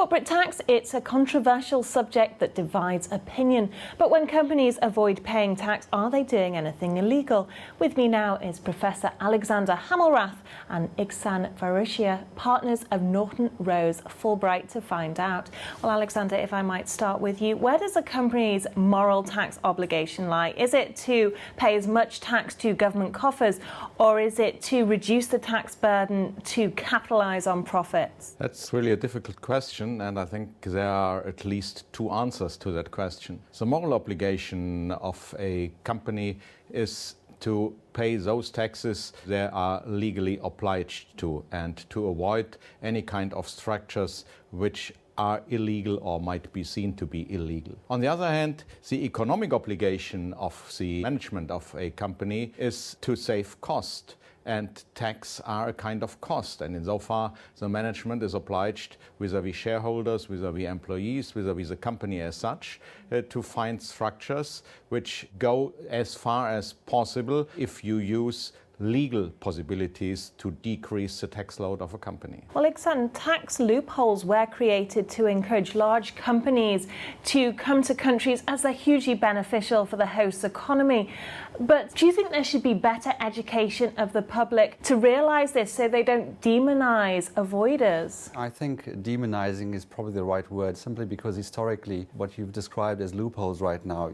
Corporate tax, it's a controversial subject that divides opinion. But when companies avoid paying tax, are they doing anything illegal? With me now is Professor Alexander Hemmelrath and Igsaan Varachia, partners of Norton Rose Fulbright, to find out. Well, Alexander, if I might start with you, where does a company's moral tax obligation lie? Is it to pay as much tax to government coffers, or is it to reduce the tax burden to capitalise on profits? That's really a difficult question, and I think there are at least two answers to that question. The moral obligation of a company is to pay those taxes they are legally obliged to, and to avoid any kind of structures which are illegal or might be seen to be illegal. On the other hand, the economic obligation of the management of a company is to save cost. And tax are a kind of cost, and insofar the management is obliged vis-à-vis shareholders, vis-à-vis employees, vis-à-vis the company as such, to find structures which go as far as possible if you use legal possibilities to decrease the tax load of a company. Well, Igsaan, tax loopholes were created to encourage large companies to come to countries as they're hugely beneficial for the host economy. But do you think there should be better education of the public to realise this so they don't demonise avoiders? I think demonising is probably the right word, simply because historically what you've described as loopholes right now,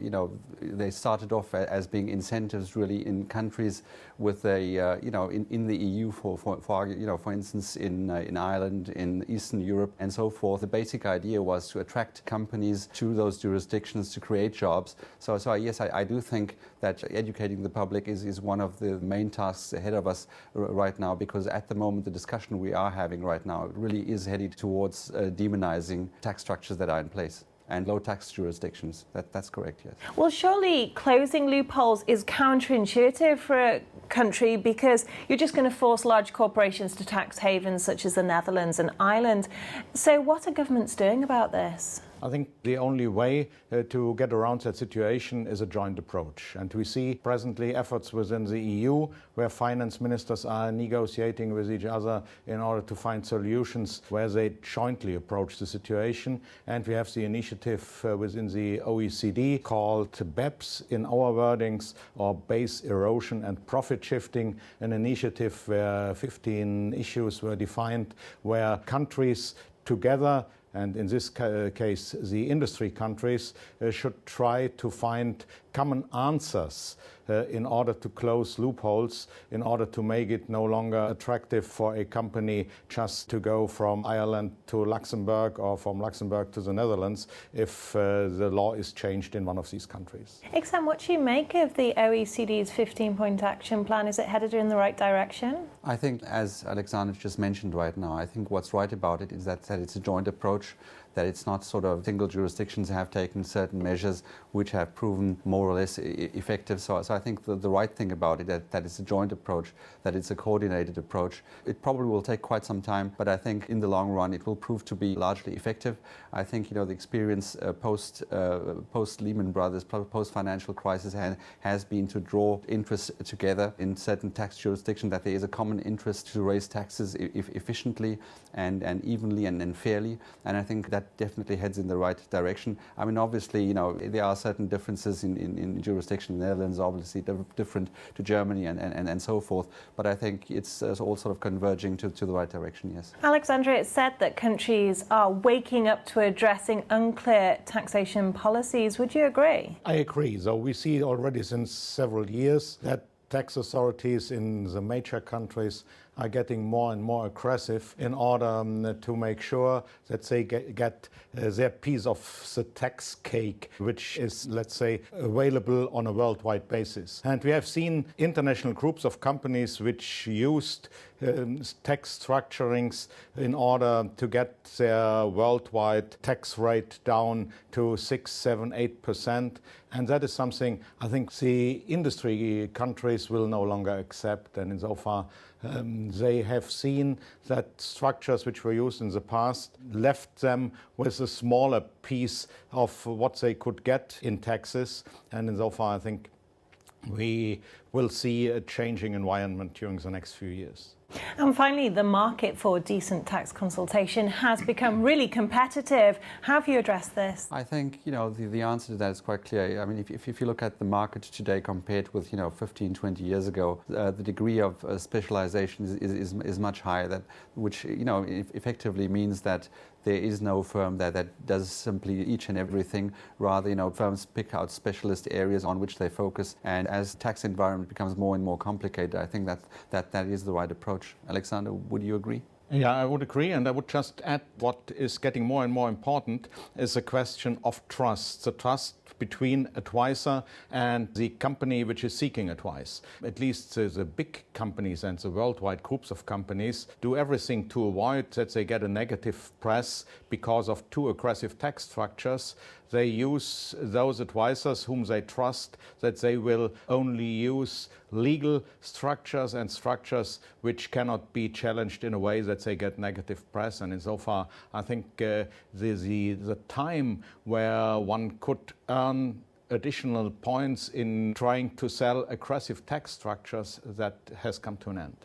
they started off as being incentives really in countries with in the EU for instance in Ireland, in Eastern Europe and so forth. The basic idea was to attract companies to those jurisdictions to create jobs. So yes, I do think that educating the public is one of the main tasks ahead of us right now, because at the moment the discussion we are having right now really is headed towards demonizing tax structures that are in place and low tax jurisdictions. That's correct, yes. Well, surely closing loopholes is counterintuitive for a country, because you're just going to force large corporations to tax havens such as the Netherlands and Ireland. So what are governments doing about this? I think the only way to get around that situation is a joint approach. And we see presently efforts within the EU where finance ministers are negotiating with each other in order to find solutions where they jointly approach the situation. And we have the initiative within the OECD called BEPS in our wordings, or base erosion and profit shifting, an initiative where 15 issues were defined where countries together, and in this case the industry countries, should try to find common answers in order to close loopholes, in order to make it no longer attractive for a company just to go from Ireland to Luxembourg or from Luxembourg to the Netherlands if the law is changed in one of these countries. Igsaan, what do you make of the OECD's 15-point action plan? Is it headed in the right direction? I think, as Alexander just mentioned right now, I think what's right about it is that it's a joint approach, that it's not sort of single jurisdictions have taken certain measures which have proven more or less effective. So I think the right thing about it, that it's a joint approach, that it's a coordinated approach. It probably will take quite some time, but I think in the long run it will prove to be largely effective. I think the experience post Lehman Brothers, post financial crisis has been to draw interests together in certain tax jurisdictions, that there is a common interest to raise taxes efficiently and evenly and fairly. And I think that definitely heads in the right direction. I mean, obviously, there are certain differences in jurisdiction. The Netherlands obviously different to Germany and so forth. But I think it's all sort of converging to the right direction, yes. Alexandra, it's said that countries are waking up to addressing unclear taxation policies. Would you agree? I agree. So we see already since several years that tax authorities in the major countries are getting more and more aggressive in order to make sure that they get their piece of the tax cake, which is, let's say, available on a worldwide basis. And we have seen international groups of companies which used tax structurings in order to get their worldwide tax rate down to 6, 7, 8%. And that is something I think the industry countries will no longer accept. And insofar, they have seen that structures which were used in the past left them with a smaller piece of what they could get in taxes. And insofar, I think we will see a changing environment during the next few years. And finally, the market for decent tax consultation has become really competitive. How have you addressed this? I think, the answer to that is quite clear. I mean, if you look at the market today compared with, 15, 20 years ago, the degree of specialization is much higher, which effectively means that there is no firm that does simply each and everything. Rather, firms pick out specialist areas on which they focus. And as tax environment becomes more and more complicated, I think that is the right approach. Alexander, would you agree? Yeah, I would agree, and I would just add what is getting more and more important is a question of trust, the trust between advisor and the company which is seeking advice. At least the big companies and the worldwide groups of companies do everything to avoid that they get a negative press because of too aggressive tax structures. They use those advisors whom they trust, that they will only use legal structures and structures which cannot be challenged in a way that they get negative press. And insofar, I think the time where one could earn additional points in trying to sell aggressive tax structures, that has come to an end.